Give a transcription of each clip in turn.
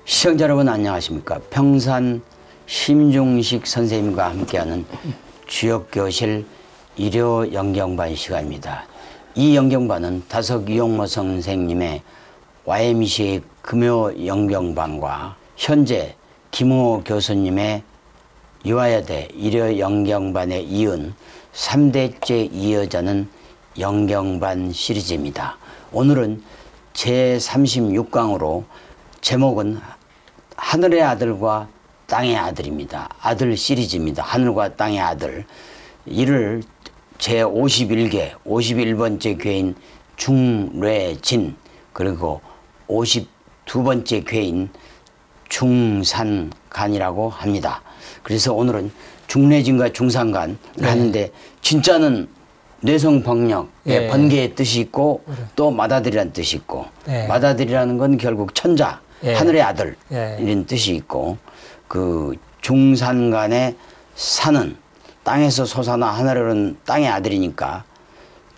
시청자 여러분 안녕하십니까. 평산 심중식 선생님과 함께하는 주역교실 일요 영경반 시간입니다. 이 영경반은 다석 이용모 선생님의 YMCA 금요 영경반과 현재 김호 교수님의 유아여대 일요 영경반에 이은 3대째 이어지는 영경반 시리즈입니다. 오늘은 제36강으로 제목은 하늘의 아들과 땅의 아들입니다. 아들 시리즈입니다. 하늘과 땅의 아들. 이를 제51개 51번째 괴인 중례진, 그리고 52번째 괴인 중산간이라고 합니다. 그래서 오늘은 중례진과 중산간을 하는데, 진짜는 뇌성병력의 번개의 뜻이 있고 또 맏아들이라는 뜻이 있고, 맏아들이라는 건 결국 천자, 하늘의 아들 이런 뜻이 있고, 그 중산간의 산은 땅에서 솟아나 하늘은 땅의 아들이니까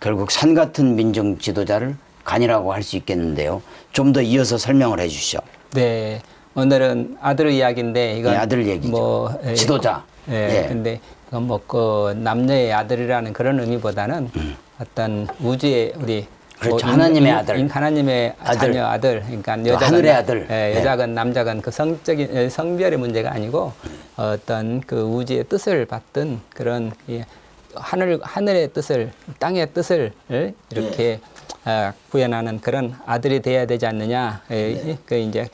결국 산 같은 민중 지도자를 간이라고 할 수 있겠는데요. 좀 더 이어서 설명을 해 주시죠. 네, 오늘은 아들 이야기인데 이건 아들 얘기죠. 뭐 지도자. 근데 이건 뭐 그 남녀의 아들이라는 그런 의미보다는 어떤 우주의 우리 그렇죠. 하나님의 아들, 하나님의 자녀 아들, 그러니까 여자건 하늘의 아들, 여자건 남자건 그 성적인 성별의 문제가 아니고 어떤 그 우주의 뜻을 받든 그런 하늘의 뜻을, 땅의 뜻을 이렇게 구현하는 그런 아들이 돼야 되지 않느냐. 그 이제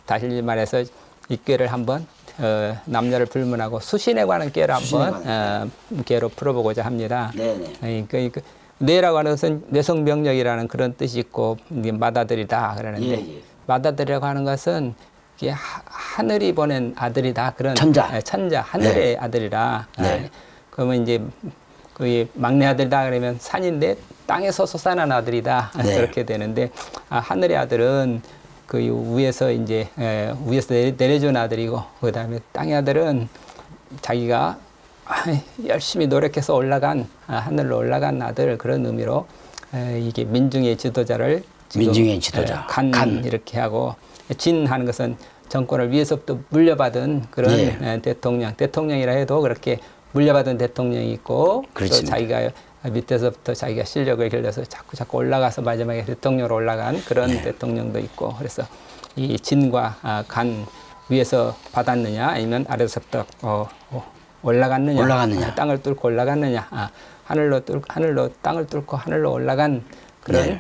다시 말해서 이 꾀를 한번 남녀를 불문하고 수신에 관한 꾀를 한번 꾀로 풀어보고자 합니다. 그 뇌라고 하는 것은 뇌성병력이라는 그런 뜻이 있고, 맏아들이다 그러는데, 맏아들이라고 하는 것은 이게 하늘이 보낸 아들이다, 그런 천자 하늘의 아들이라. 그러면 이제 그 막내 아들이다 그러면 산인데 땅에서 솟아난 아들이다, 그렇게 되는데, 하늘의 아들은 그 위에서 이제 위에서 내려준 아들이고, 그 다음에 땅의 아들은 자기가 열심히 노력해서 올라간, 하늘로 올라간 아들, 그런 의미로 이게 민중의 지도자를 민중의 지도자 간 이렇게 하고, 진 하는 것은 정권을 위에서부터 물려받은 그런 대통령이라 해도 그렇게 물려받은 대통령이 있고, 또 자기가 밑에서부터 자기가 실력을 길러서 자꾸 올라가서 마지막에 대통령으로 올라간 그런 대통령도 있고, 그래서 이 진과 간 위에서 받았느냐 아니면 아래서부터 올라갔느냐, 땅을 뚫고 올라갔느냐, 하늘로 땅을 뚫고 하늘로 올라간 그런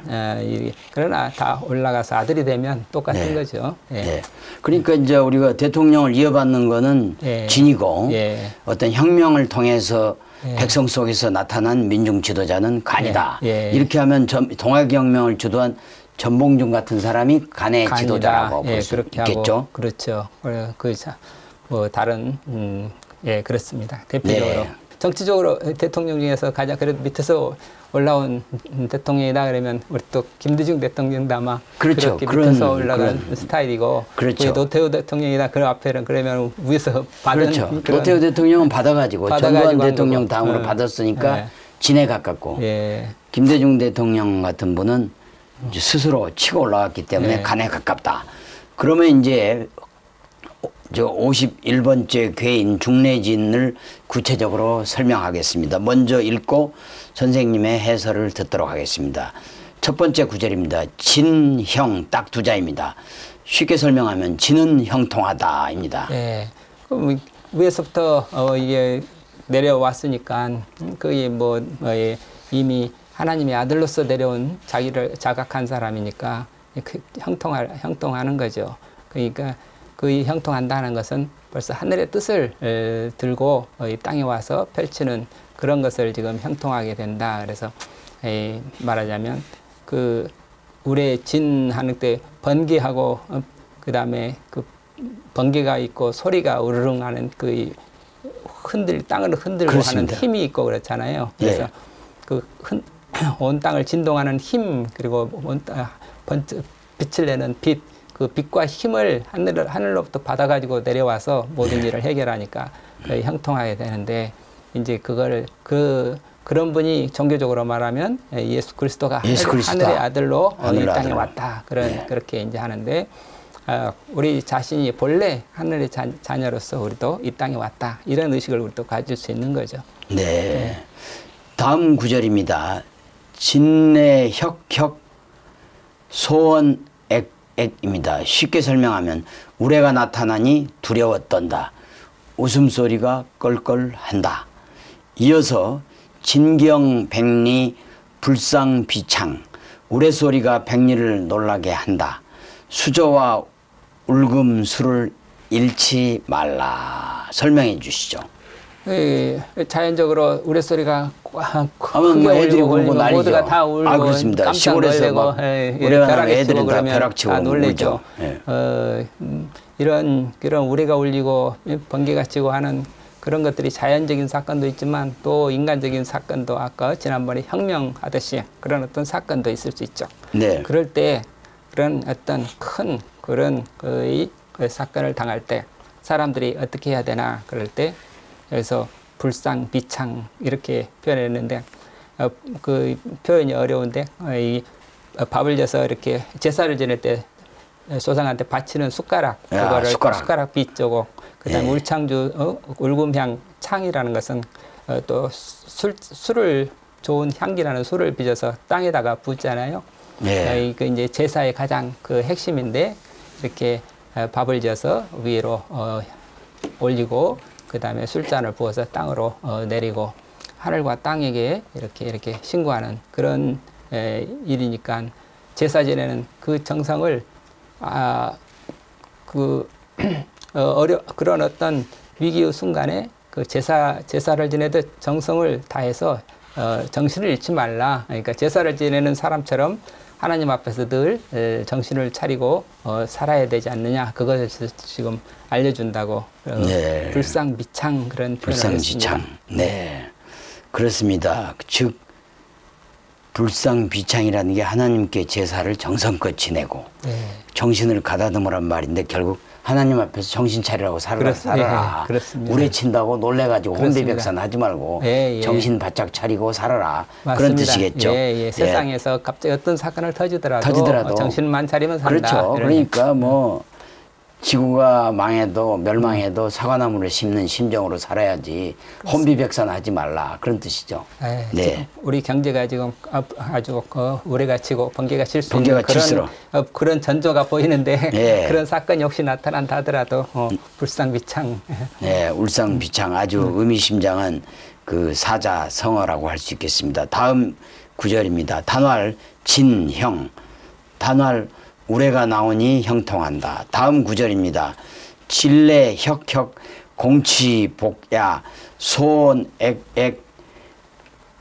그러나 다 올라가서 아들이 되면 똑같은 거죠. 그러니까 이제 우리가 대통령을 이어받는 거는 진이고, 어떤 혁명을 통해서 백성 속에서 나타난 민중 지도자는 간이다. 이렇게 하면 동학혁명을 주도한 전봉준 같은 사람이 간의 지도자라고 볼 수 있겠죠. 하고, 그렇죠. 뭐 다른 그렇습니다. 대표적으로 정치적으로 대통령 중에서 가장 그래도 밑에서 올라온 대통령이다 그러면 우리 또 김대중 대통령도 아마 그렇게 밑에서 올라간 스타일이고, 노태우 대통령이다 그 앞에는 그러면 위에서 받은, 노태우 대통령은 받아가지고 전두환 대통령 다음으로 받았으니까 진에 가깝고, 김대중 대통령 같은 분은 이제 스스로 치고 올라갔기 때문에 간에 가깝다. 그러면 이제 51번째 괴인 중례진을 구체적으로 설명하겠습니다. 먼저 읽고 선생님의 해설을 듣도록 하겠습니다. 첫 번째 구절입니다. 진형, 딱 두 자입니다. 쉽게 설명하면 진은 형통하다입니다. 그럼 위에서부터 이게 내려왔으니까 그게 뭐 이미 하나님의 아들로서 내려온 자기를 자각한 사람이니까 형통하는 거죠. 그러니까 그 형통한다는 것은 벌써 하늘의 뜻을 들고 이 땅에 와서 펼치는 그런 것을 지금 형통하게 된다. 그래서 말하자면 그 우레 진 하는 때 번개하고 그 다음에 그 번개가 있고 소리가 우르릉 하는 그 땅을 흔들고 그렇습니다. 하는 힘이 있고 그렇잖아요. 그래서 그 온 땅을 진동하는 힘, 그리고 빛을 내는 빛, 그 빛과 힘을 하늘로부터 받아가지고 내려와서 모든 일을 해결하니까 형통하게 되는데, 이제 그거를 그런 분이 종교적으로 말하면 예수 그리스도가 하늘의 아들로 이 땅에 왔다. 그렇게 이제 하는데, 우리 자신이 본래 하늘의 자녀로서 우리도 이 땅에 왔다. 이런 의식을 우리도 가질 수 있는 거죠. 네. 다음 구절입니다. 진내혁혁 소원액액입니다. 쉽게 설명하면 우레가 나타나니 두려워 떤다. 웃음소리가 껄껄한다. 이어서 진경백리 불상비창 우레소리가 백리를 놀라게 한다. 수저와 울금술을 잃지 말라. 설명해 주시죠. 자연적으로 우레소리가 하면 뭐 애들이 울고 난리죠. 모두가 다 울고 그렇습니다. 깜짝 시골에서 놀래고 우레가 애들은 다 벼락치고 놀래죠. 예. 이런 우레가 울리고 번개가 치고 하는 그런 것들이 자연적인 사건도 있지만 또 인간적인 사건도 아까 지난번에 혁명하듯이 그런 어떤 사건도 있을 수 있죠. 네. 그럴 때 그런 어떤 큰 그런 그 사건을 당할 때 사람들이 어떻게 해야 되나 그럴 때 그래서 불상비창 이렇게 표현했는데 그 표현이 어려운데 이 밥을 져서 이렇게 제사를 지낼 때 조상한테 바치는 숟가락 그거를 숟가락 빗자고 그다음에 울창주 울금향 창이라는 것은 또 술을 좋은 향기나는 술을 빚어서 땅에다가 붓잖아요. 네. 그 이제 제사의 가장 그 핵심인데 이렇게 밥을 지어서 위로 올리고 그다음에 술잔을 부어서 땅으로 내리고 하늘과 땅에게 이렇게 신고하는 그런 일이니까 제사 지내는 그 정성을 그런 어떤 위기의 순간에 그 제사를 지내듯 정성을 다해서 정신을 잃지 말라. 그러니까 제사를 지내는 사람처럼 하나님 앞에서 늘 정신을 차리고 살아야 되지 않느냐. 그것을 지금 알려준다고 네. 불상비창 그런 표현을 했습니다. 네, 그렇습니다. 즉 불상비창이라는 게 하나님께 제사를 정성껏 지내고 정신을 가다듬으란 말인데 결국 하나님 앞에서 정신 차리라고 살아라. 우레 친다고 놀래가지고 혼비백산 하지 말고 정신 바짝 차리고 살아라. 맞습니다. 그런 뜻이겠죠. 세상에서 갑자기 어떤 사건을 터지더라도 정신만 차리면 산다. 그렇죠. 그러니까 뭐 지구가 망해도 멸망해도 사과나무를 심는 심정으로 살아야지 혼비백산하지 말라 그런 뜻이죠. 네. 우리 경제가 지금 아주 우레가 치고 번개가 칠 수 있는 그런 전조가 보이는데 그런 사건이 혹시 나타난다 하더라도 불상비창. 네, 울상비창 아주 의미심장한 그 사자성어라고 할 수 있겠습니다. 다음 구절입니다. 단활 진형 단활 우레가 나오니 형통한다. 다음 구절입니다. 진례 혁혁 공치복야 소원액액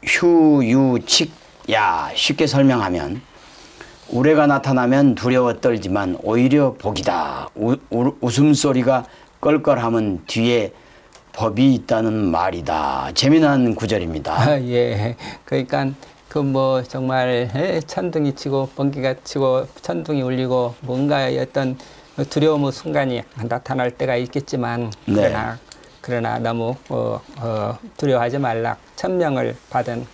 휴유칙야. 쉽게 설명하면 우레가 나타나면 두려워 떨지만 오히려 복이다. 웃음소리가 껄껄하면 뒤에 법이 있다는 말이다. 재미난 구절입니다. 그러니까 그 뭐 정말 천둥이 치고 번개가 치고 천둥이 울리고 뭔가 어떤 두려움의 순간이 나타날 때가 있겠지만 그러나 너무 두려워하지 말라. 천명을 받았다는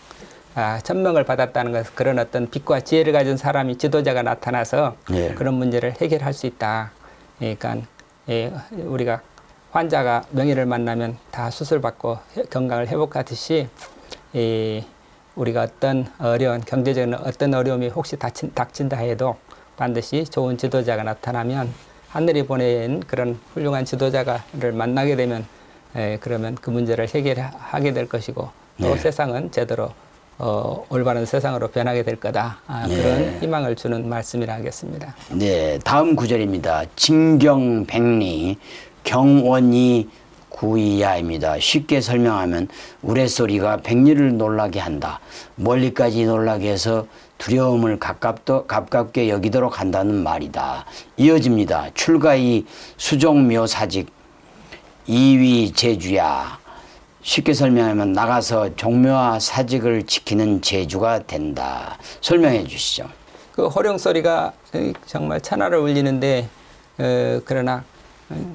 것은 그런 어떤 빛과 지혜를 가진 사람이 지도자가 나타나서 그런 문제를 해결할 수 있다. 그러니까 우리가 환자가 명의를 만나면 다 수술받고 건강을 회복하듯이 우리가 어떤 어려운 경제적인 어떤 어려움이 혹시 닥친다 해도 반드시 좋은 지도자가 나타나면 하늘이 보낸 그런 훌륭한 지도자를 만나게 되면 그러면 그 문제를 해결하게 될 것이고 또 세상은 제대로 올바른 세상으로 변하게 될 거다. 그런 희망을 주는 말씀이라 하겠습니다. 네, 다음 구절입니다. 진경백리 경원이 구이야입니다. 쉽게 설명하면 우레소리가 백리를 놀라게 한다. 멀리까지 놀라게 해서 두려움을 가깝게 여기도록 한다는 말이다. 이어집니다. 출가이 수종묘사직 이위제주야. 쉽게 설명하면 나가서 종묘와 사직을 지키는 제주가 된다. 설명해 주시죠. 그 호령소리가 정말 천하를 울리는데 그러나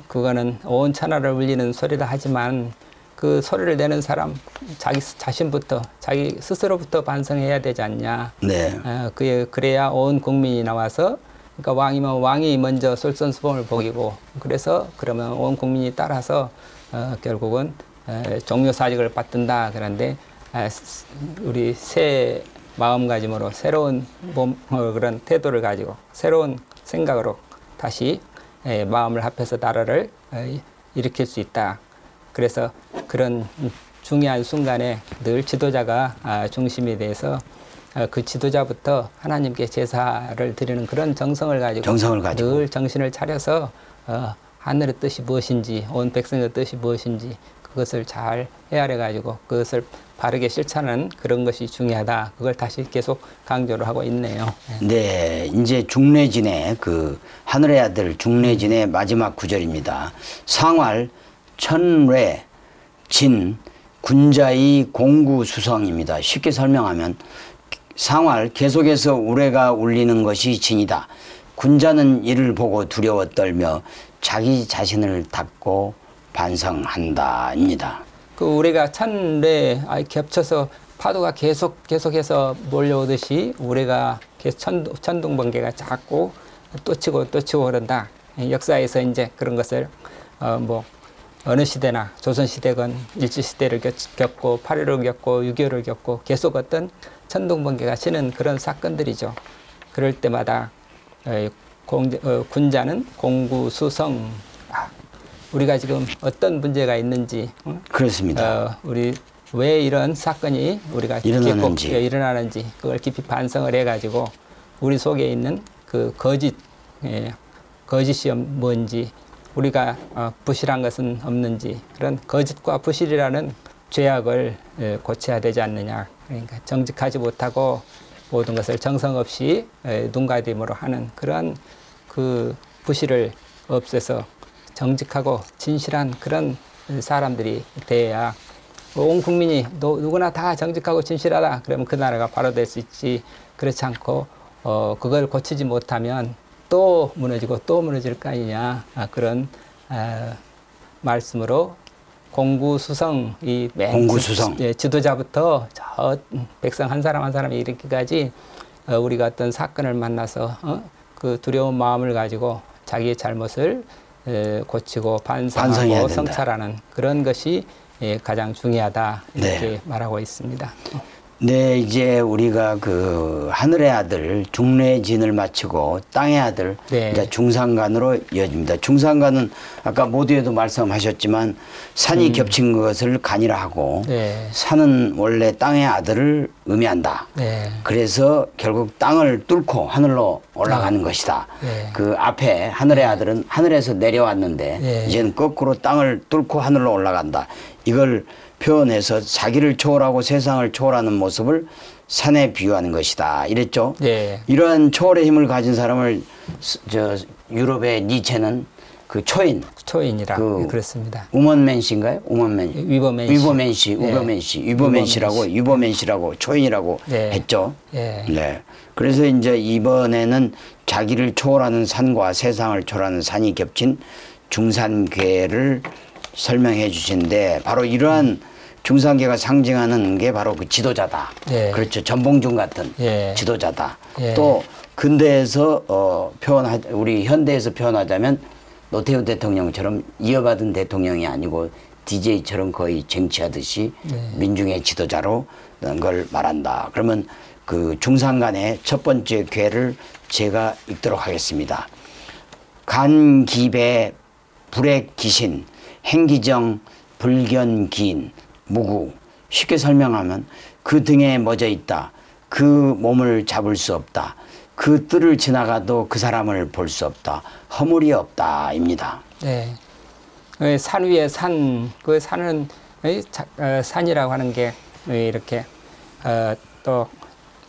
그거는 온 천하를 울리는 소리라 하지만 그 소리를 내는 사람 자기 자신부터 자기 스스로부터 반성해야 되지 않냐. 그래야 온 국민이 나와서 그러니까 왕이면 왕이 먼저 솔선수범을 복이고 그래서 그러면 온 국민이 따라서 결국은 종묘사직을 받든다. 그런데 우리 새 마음가짐으로 새로운 그런 태도를 가지고 새로운 생각으로 다시 마음을 합해서 나라를 일으킬 수 있다. 그래서 그런 중요한 순간에 늘 지도자가 중심이 돼서 그 지도자부터 하나님께 제사를 드리는 그런 정성을 가지고 늘 정신을 차려서 하늘의 뜻이 무엇인지 온 백성의 뜻이 무엇인지 그것을 잘 헤아려 가지고 그것을 바르게 실천하는 그런 것이 중요하다. 그걸 다시 계속 강조를 하고 있네요. 네, 이제 중례진의 그 하늘의 아들 중례진의 마지막 구절입니다. 상활 천례 진 군자의 공구수성입니다. 쉽게 설명하면 상활 계속해서 우레가 울리는 것이 진이다. 군자는 이를 보고 두려워 떨며 자기 자신을 닫고 반성한다입니다. 그 우레가 천례 겹쳐서 파도가 계속해서 몰려오듯이 우레가 계속 천둥번개가 자꾸 또 치고 그런다. 역사에서 이제 그런 것을 뭐 어느 시대나 조선시대건 일제시대를 겪고 8.15를 겪고 6.25를 겪고 계속 어떤 천둥번개가 치는 그런 사건들이죠. 그럴 때마다 군자는 공구수성 우리가 지금 어떤 문제가 있는지 그렇습니다. 우리 왜 이런 사건이 우리가 일어나는지 그걸 깊이 반성을 해가지고 우리 속에 있는 그 거짓이 뭔지 우리가 부실한 것은 없는지 그런 거짓과 부실이라는 죄악을 고쳐야 되지 않느냐. 그러니까 정직하지 못하고 모든 것을 정성 없이 눈가림으로 하는 그런 그 부실을 없애서 정직하고 진실한 그런 사람들이 돼야 온 국민이 누구나 다 정직하고 진실하다. 그러면 그 나라가 바로 될 수 있지. 그렇지 않고 그걸 고치지 못하면 또 무너지고 또 무너질 거 아니냐. 그런 말씀으로 공구수성 공구수성 지도자부터 저 백성 한 사람 한 사람이 이르기까지 우리가 어떤 사건을 만나서 그 두려운 마음을 가지고 자기의 잘못을 고치고 반성하고 성찰하는 그런 것이 가장 중요하다 이렇게 말하고 있습니다. 네, 이제 우리가 그 하늘의 아들 중례진을 마치고 땅의 아들 이제 중산간으로 이어집니다. 중산간은 아까 모두에도 말씀하셨지만 산이 겹친 것을 간이라 하고 산은 원래 땅의 아들을 의미한다. 그래서 결국 땅을 뚫고 하늘로 올라가는 것이다. 그 앞에 하늘의 아들은 하늘에서 내려왔는데 이제는 거꾸로 땅을 뚫고 하늘로 올라간다. 이걸 표현해서 자기를 초월하고 세상을 초월하는 모습을 산에 비유하는 것이다. 이랬죠. 이러한 초월의 힘을 가진 사람을 유럽의 니체는 그 초인이라 그렇습니다. 우먼맨씨인가요? 위버맨씨. 위버맨씨라고 초인이라고 했죠. 네. 그래서 이제 이번에는 자기를 초월하는 산과 세상을 초월하는 산이 겹친 중산계를 설명해 주신데 바로 이러한 중산계가 상징하는 게 바로 그 지도자다. 그렇죠. 전봉준 같은 지도자다. 또 근대에서 우리 현대에서 표현하자면 노태우 대통령처럼 이어받은 대통령이 아니고 DJ처럼 거의 쟁취하듯이 민중의 지도자로 걸 말한다. 그러면 그 중산간의 첫 번째 괴를 제가 읽도록 하겠습니다. 간기배 불액기신 행기정 불견기인 무구. 쉽게 설명하면 그 등에 멎어 있다. 그 몸을 잡을 수 없다. 그 뜰을 지나가도 그 사람을 볼 수 없다. 허물이 없다입니다. 산 위에 산, 그 산은 산이라고 하는 게 이렇게 또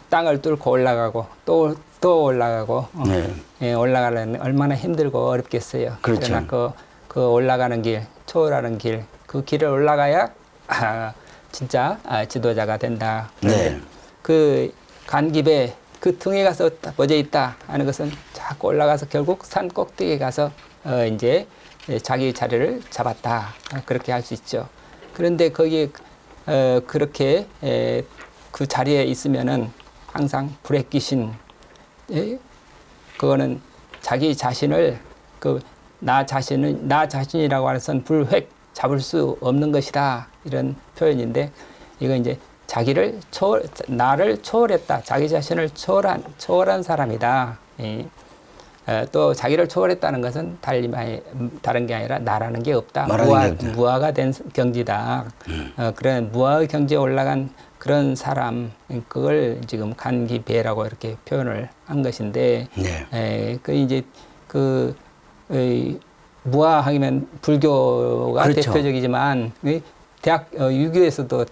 땅을 뚫고 올라가고 또 올라가고 올라가려면 얼마나 힘들고 어렵겠어요. 그렇죠. 그러나 그 올라가는 길, 초월하는 길, 그 길을 올라가야 진짜 지도자가 된다. 그 간깁에 그 등에 가서 멎어 있다 하는 것은 자꾸 올라가서 결국 산 꼭대기에 가서 이제 자기 자리를 잡았다. 그렇게 할 수 있죠. 그런데 거기 그렇게 그 자리에 있으면은 항상 불에 끼신 그거는 자기 자신을 나 자신이라고 하는 것은 불획 잡을 수 없는 것이다 이런 표현인데 이거 이제 나를 초월했다. 자기 자신을 초월한 사람이다. 또 자기를 초월했다는 것은 다른 게 아니라 나라는 게 없다. 무아가 된 경지다. 그런 무아의 경지에 올라간 그런 사람, 그걸 지금 간기배라고 이렇게 표현을 한 것인데, 네. 무아하면 불교가 그렇죠. 대표적이지만, 유교에서도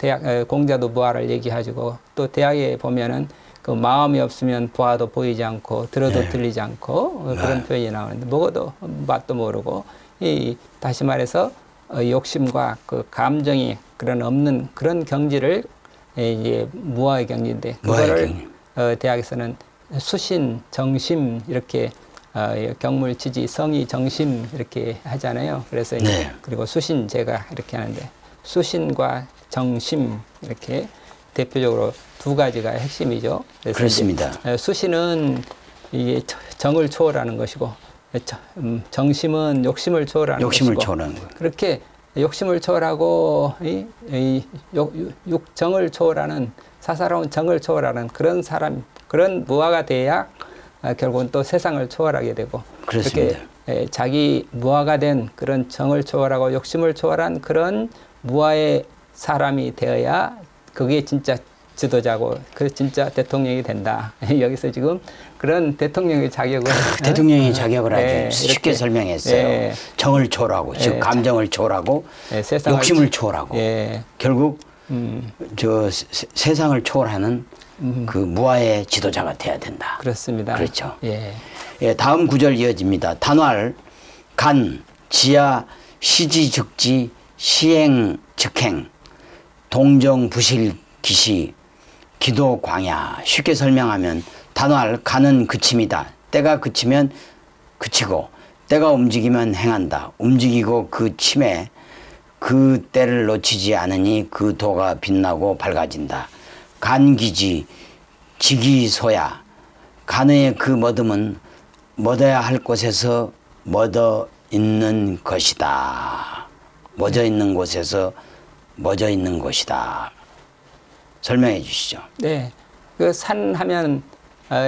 공자도 무아를 얘기하시고, 또 대학에 보면은 그 마음이 없으면 보아도 보이지 않고, 들어도 네. 들리지 않고, 그런 네. 표현이 나오는데, 먹어도 맛도 모르고, 다시 말해서, 욕심과 그 감정이 없는 그런 경지를 이제 무아의 경지인데 그거를 대학에서는 수신, 정심 이렇게 경물, 지지, 성의, 정심 이렇게 하잖아요. 그래서 네. 그리고 수신제가 이렇게 하는데 수신과 정심 이렇게 대표적으로 두 가지가 핵심이죠. 그래서 그렇습니다. 수신은 이게 정을 초월하는 것이고 정심은 욕심을 초월하는 것이고 초월하는 거. 그렇게 욕심을 초월하고 정을 초월하는 사사로운 정을 초월하는 그런 사람, 그런 무아가 돼야 결국은 또 세상을 초월하게 되고 그렇습니다. 그렇게 자기 무아가 된 그런 정을 초월하고 욕심을 초월한 그런 무아의 사람이 되어야 그게 진짜 지도자고 그 진짜 대통령이 된다. 여기서 지금 그런 대통령의 자격을 자격을 아주 쉽게 설명했어요. 네. 정을 초월하고 즉 감정을 초월하고 욕심을 초월하고 결국 세상을 초월하는 그 무아의 지도자가 돼야 된다. 그렇습니다. 그렇죠. 다음 구절 이어집니다. 단활, 간, 지하, 시지즉지, 시행, 즉행, 동정, 부실, 기시, 기도, 광야. 쉽게 설명하면 단활, 간은 그침이다. 때가 그치면 그치고 때가 움직이면 행한다. 움직이고 그 침에 그 때를 놓치지 않으니 그 도가 빛나고 밝아진다. 간기지, 지기소야. 간의 그 머듬은 멎어야 할 곳에서 멎어 있는 것이다. 멎어 있는 곳에서 멎어 있는 것이다. 설명해 주시죠. 네. 그 산 하면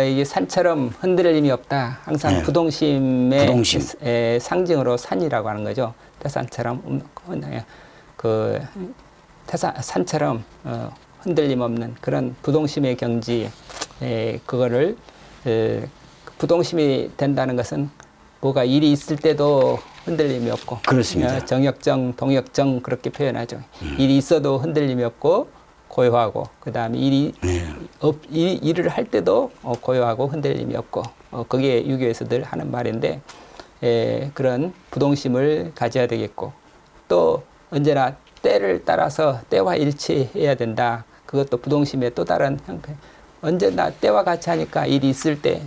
이게 산처럼 흔들림이 없다. 항상 네. 부동심의 상징으로 산이라고 하는 거죠. 태산처럼 산처럼 흔들림 없는 그런 부동심의 경지. 그거를 부동심이 된다는 것은 뭐가 일이 있을 때도 흔들림이 없고 그렇습니다. 정역정, 동역정 그렇게 표현하죠. 일이 있어도 흔들림이 없고 고요하고 그다음에 일을 할 때도 고요하고 흔들림이 없고 그게 유교에서 늘 하는 말인데 그런 부동심을 가져야 되겠고 또 언제나 때를 따라서 때와 일치해야 된다. 그것도 부동심의 또 다른 형태. 언제나 때와 같이 하니까 일이 있을 때,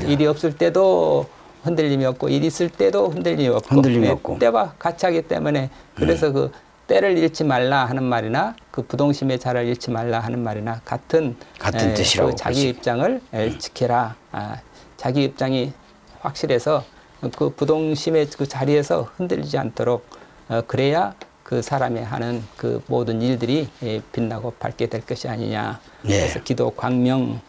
일이 없을 때도 흔들림이 없고 일이 있을 때도 흔들림이 없고 때와 같이 하기 때문에 그래서 그 때를 잃지 말라 하는 말이나 그 부동심의 자를 잃지 말라 하는 말이나 같은 뜻이라고 그 자기 입장을 지켜라. 자기 입장이 확실해서 그 부동심의 그 자리에서 흔들리지 않도록 그래야 그 사람이 하는 그 모든 일들이 빛나고 밝게 될 것이 아니냐. 그래서 기도, 광명,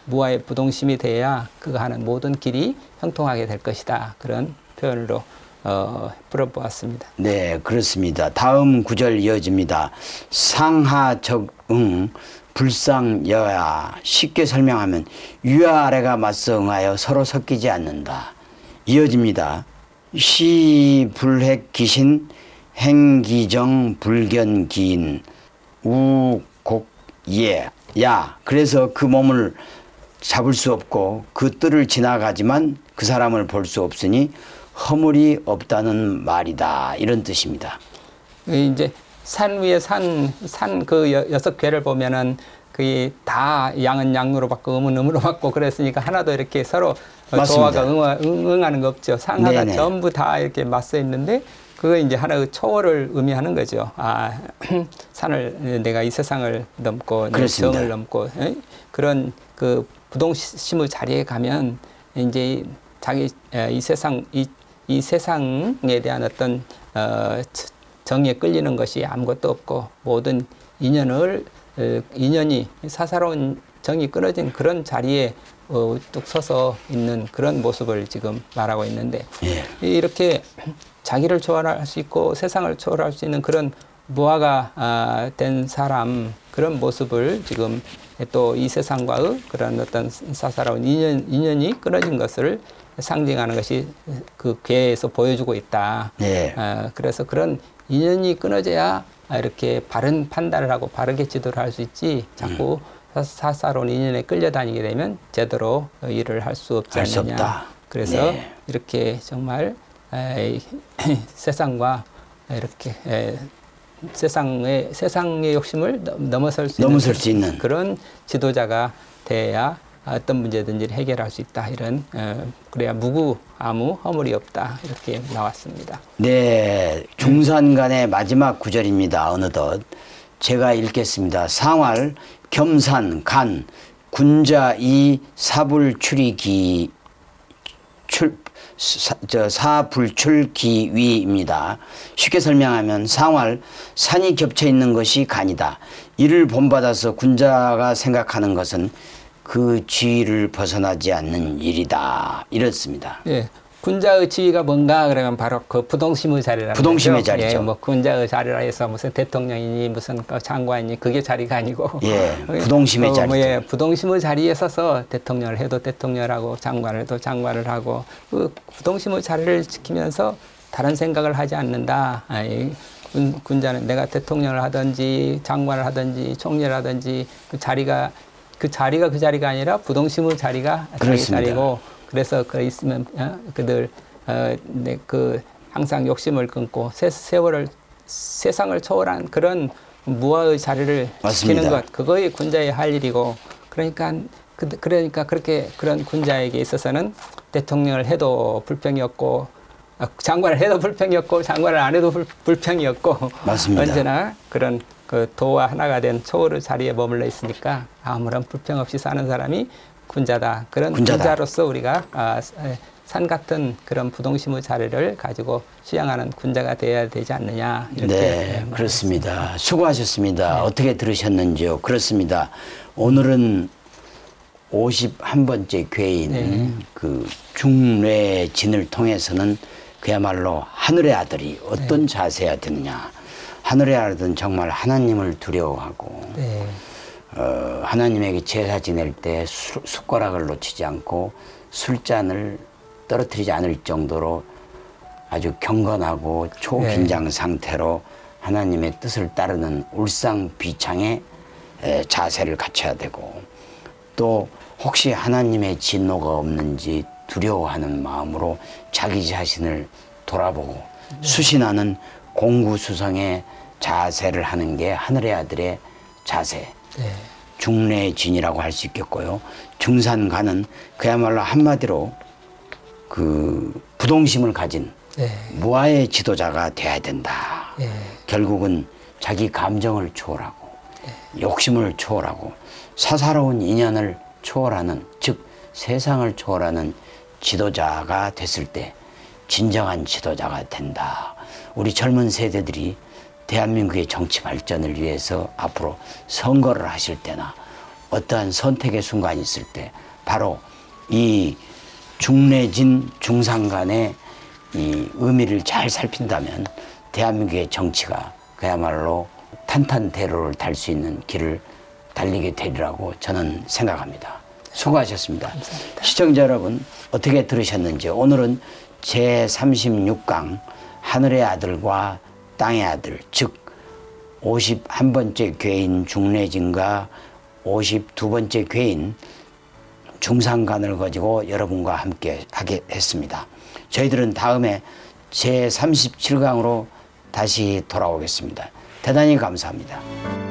무아의 부동심이 돼야 그가 하는 모든 길이 형통하게 될 것이다. 그런 표현으로 풀어보았습니다. 네, 그렇습니다. 다음 구절 이어집니다. 상하적응 불상여야. 쉽게 설명하면 위와 아래가 맞서 응하여 서로 섞이지 않는다. 이어집니다. 시불핵 기신 행기정 불견기인 우곡예. 야. 그래서 그 몸을 잡을 수 없고 그 뜰을 지나가지만 그 사람을 볼 수 없으니 허물이 없다는 말이다. 이런 뜻입니다. 이제 산 위에 산 그 6괴를 보면은 그게 다 양은 양으로 받고 음은 음으로 받고 그랬으니까 하나도 이렇게 서로 조화가 응하는 거 없죠. 상하가 네네. 전부 다 이렇게 맞서 있는데 그거 이제 하나의 초월을 의미하는 거죠. 산을 내가 이 세상을 넘고 정을 넘고 그런 그 부동심의 자리에 가면 이제 자기 이 세상에 대한 어떤 정에 끌리는 것이 아무것도 없고 모든 인연이 사사로운 정이 끊어진 그런 자리에 뚝 서서 있는 그런 모습을 지금 말하고 있는데 예. 이렇게 자기를 초월할 수 있고 세상을 초월할 수 있는 그런 무아가 된 사람 그런 모습을 지금 또 이 세상과의 그런 어떤 사사로운 인연이 끊어진 것을 상징하는 것이 그 괴에서 보여주고 있다. 예. 그래서 그런 인연이 끊어져야 이렇게 바른 판단을 하고 바르게 지도를 할 수 있지 자꾸 사사로운 인연에 끌려다니게 되면 제대로 일을 할 수 없지 않느냐. 그래서 네. 이렇게 정말 세상과 이렇게 세상의 욕심을 넘어설 수 있는 그런 지도자가 돼야 어떤 문제든지 해결할 수 있다. 이런 그래야 아무 허물이 없다. 이렇게 나왔습니다. 네, 중산간의 마지막 구절입니다. 어느덧 제가 읽겠습니다. 상활, 겸산, 간, 군자, 이, 사불출이기, 사불출기위입니다. 쉽게 설명하면 상활, 산이 겹쳐 있는 것이 간이다. 이를 본받아서 군자가 생각하는 것은 그 지위를 벗어나지 않는 일이다. 이렇습니다. 예. 군자의 지위가 뭔가 그러면 바로 그 부동심의 자리라는 부동심의 거죠? 자리죠. 예, 뭐 군자의 자리라 해서 무슨 대통령이니 무슨 장관이니 그게 자리가 아니고 예, 부동심의 자리. 예, 부동심의 자리에 서서 대통령을 해도 대통령을 하고 장관을 해도 장관을 하고 그 부동심의 자리를 지키면서 다른 생각을 하지 않는다. 군자는 내가 대통령을 하든지 장관을 하든지 총리를 하든지 그 자리가 그 자리가 아니라 부동심의 자리가 자기 자리고 그래서 그 있으면 그들 그 항상 욕심을 끊고 세상을 초월한 그런 무아의 자리를 맞습니다. 지키는 것 그거의 군자의 할 일이고 그러니까 그렇게 그런 군자에게 있어서는 대통령을 해도 불평이 없고 장관을 해도 불평이 없고 장관을 안 해도 불평이 없고 맞습니다. 언제나 그런 그 도와 하나가 된 초월의 자리에 머물러 있으니까 아무런 불평 없이 사는 사람이 군자다. 그런 군자로서 우리가 산 같은 그런 부동심의 자리를 가지고 수양하는 군자가 되어야 되지 않느냐. 이렇게 네, 그렇습니다. 수고하셨습니다. 네. 어떻게 들으셨는지요? 그렇습니다. 오늘은 51번째 괴인 네. 그 중뇌진을 통해서는 그야말로 하늘의 아들이 어떤 네. 자세야 되느냐. 하늘의 아들은 정말 하나님을 두려워하고 네. 하나님에게 제사 지낼 때 숟가락을 놓치지 않고 술잔을 떨어뜨리지 않을 정도로 아주 경건하고 초긴장 네. 상태로 하나님의 뜻을 따르는 울상비창의 자세를 갖춰야 되고 또 혹시 하나님의 진노가 없는지 두려워하는 마음으로 자기 자신을 돌아보고 네. 수신하는 공구수성의 자세를 하는 게 하늘의 아들의 자세. 네. 중뇌진이라고 할 수 있겠고요. 중산간은 그야말로 한마디로 그 부동심을 가진 네. 무아의 지도자가 돼야 된다. 네. 결국은 자기 감정을 초월하고 네. 욕심을 초월하고 사사로운 인연을 초월하는 즉 세상을 초월하는 지도자가 됐을 때 진정한 지도자가 된다. 우리 젊은 세대들이 대한민국의 정치 발전을 위해서 앞으로 선거를 하실 때나 어떠한 선택의 순간이 있을 때 바로 이 중뇌진 중산간의 이 의미를 잘 살핀다면 대한민국의 정치가 그야말로 탄탄대로를 달 수 있는 길을 달리게 되리라고 저는 생각합니다. 수고하셨습니다. 감사합니다. 시청자 여러분 어떻게 들으셨는지 오늘은 제36강 하늘의 아들과 땅의 아들 즉 51번째 괴인 중뇌진과 52번째 괴인 중산간을 가지고 여러분과 함께 하게 했습니다. 저희들은 다음에 제37강으로 다시 돌아오겠습니다. 대단히 감사합니다.